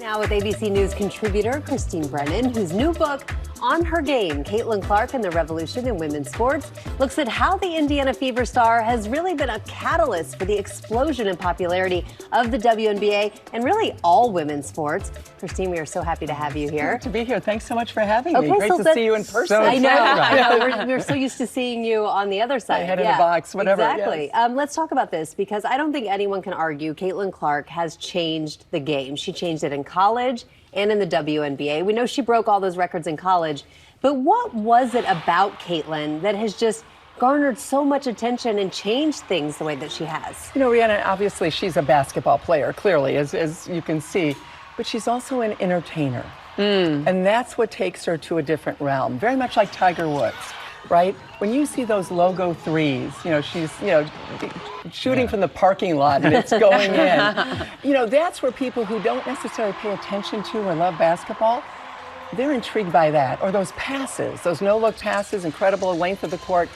Now with ABC News contributor Christine Brennan, whose new book, On Her Game, Caitlyn Clark and the Revolution in Women's Sports, looks at how the Indiana Fever star has really been a catalyst for the explosion in popularity of the WNBA and really all women's sports. Christine, we are so happy to have you here. Great to be here. Thanks so much for having me. Great to see you in person. So I know. We're so used to seeing you on the other side. Head in a box, whatever. Exactly. Yes. Let's talk about this because I don't think anyone can argue Caitlyn Clark has changed the game. She changed it in college and in the WNBA. We know she broke all those records in college, but what was it about Caitlyn that has just garnered so much attention and changed things the way that she has? You know, Rihanna, obviously she's a basketball player, clearly, as you can see, but she's also an entertainer. And that's what takes her to a different realm, very much like Tiger Woods, right? When you see those logo threes, you know, she's, shooting from the parking lot and it's going in. You know, that's where people who don't necessarily pay attention to or love basketball, they're intrigued by that. Or those passes, those no-look passes, incredible length of the court.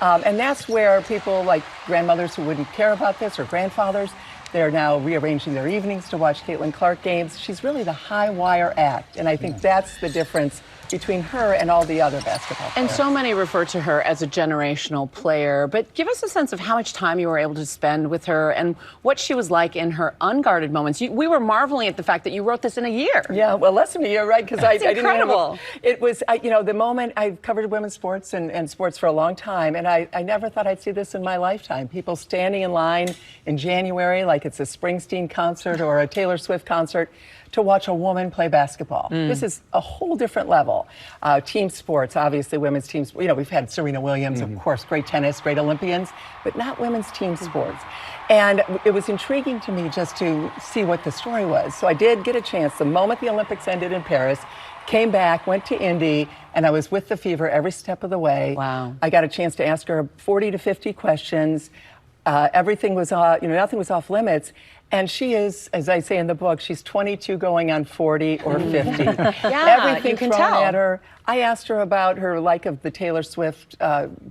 And that's where people like grandmothers who wouldn't care about this or grandfathers, they're now rearranging their evenings to watch Caitlyn Clark games. She's really the high wire act. And I think that's the difference between her and all the other basketball players. And so many refer to her as a generational player, but give us a sense of how much time you were able to spend with her and what she was like in her unguarded moments. We were marveling at the fact that you wrote this in a year. Yeah, well, less than a year, right? Because I didn't incredible. It was, the moment I've covered women's sports and sports for a long time, and I never thought I'd see this in my lifetime. People standing in line in January like it's a Springsteen concert or a Taylor Swift concert to watch a woman play basketball. This is a whole different level. Team sports, obviously women's teams, we've had Serena Williams, of course, great tennis, great Olympians, but not women's team sports. And it was intriguing to me just to see what the story was. So I did get a chance, the moment the Olympics ended in Paris, came back, went to Indy, and I was with the Fever every step of the way. Wow. I got a chance to ask her 40 to 50 questions. Everything was, nothing was off limits. And she is, as I say in the book, she's 22 going on 40 or 50. Everything you can thrown tell. at her. I asked her about her like of the Taylor Swift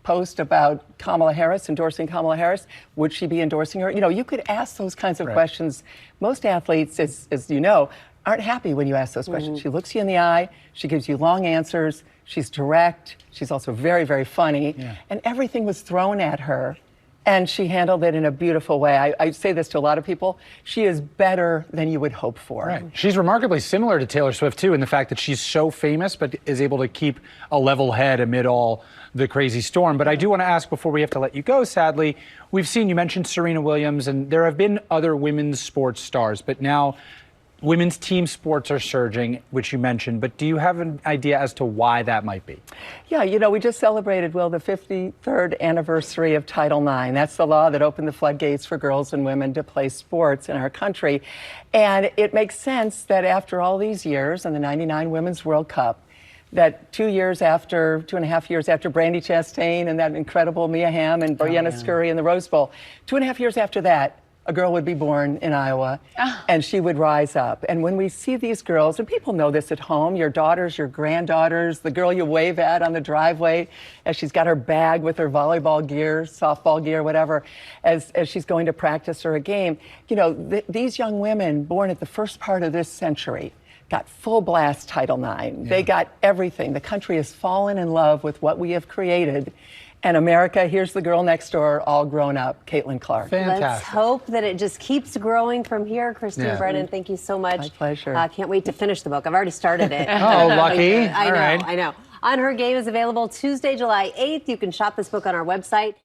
post about Kamala Harris, endorsing Kamala Harris. Would she be endorsing her? You know, you could ask those kinds of questions. Most athletes, as you know, aren't happy when you ask those questions. She looks you in the eye. She gives you long answers. She's direct. She's also very, very funny. And everything was thrown at her. And she handled it in a beautiful way. I say this to a lot of people. She is better than you would hope for. Right. She's remarkably similar to Taylor Swift, too, in the fact that she's so famous, but is able to keep a level head amid all the crazy storm. But I do want to ask, before we have to let you go, sadly, we've seen, you mentioned Serena Williams, and there have been other women's sports stars, but now women's team sports are surging, which you mentioned, but do you have an idea as to why that might be? Yeah, we just celebrated, Will, the 53rd anniversary of Title IX. That's the law that opened the floodgates for girls and women to play sports in our country. And it makes sense that after all these years and the 99 Women's World Cup, that 2 years after, 2.5 years after Brandi Chastain and that incredible Mia Hamm and Brianna Scurry in the Rose Bowl, 2.5 years after that, a girl would be born in Iowa, and she would rise up. And when we see these girls, and people know this at home, your daughters, your granddaughters, the girl you wave at on the driveway as she's got her bag with her volleyball gear, softball gear, whatever, as she's going to practice or a game. You know, these young women born at the first part of this century got full blast Title IX. They got everything. The country has fallen in love with what we have created. And America, here's the girl next door, all grown up, Caitlyn Clark. Fantastic. Let's hope that it just keeps growing from here. Christine Brennan, thank you so much. My pleasure. Can't wait to finish the book. I've already started it. Oh, lucky. I know. On Her Game is available Tuesday, July 8th. You can shop this book on our website.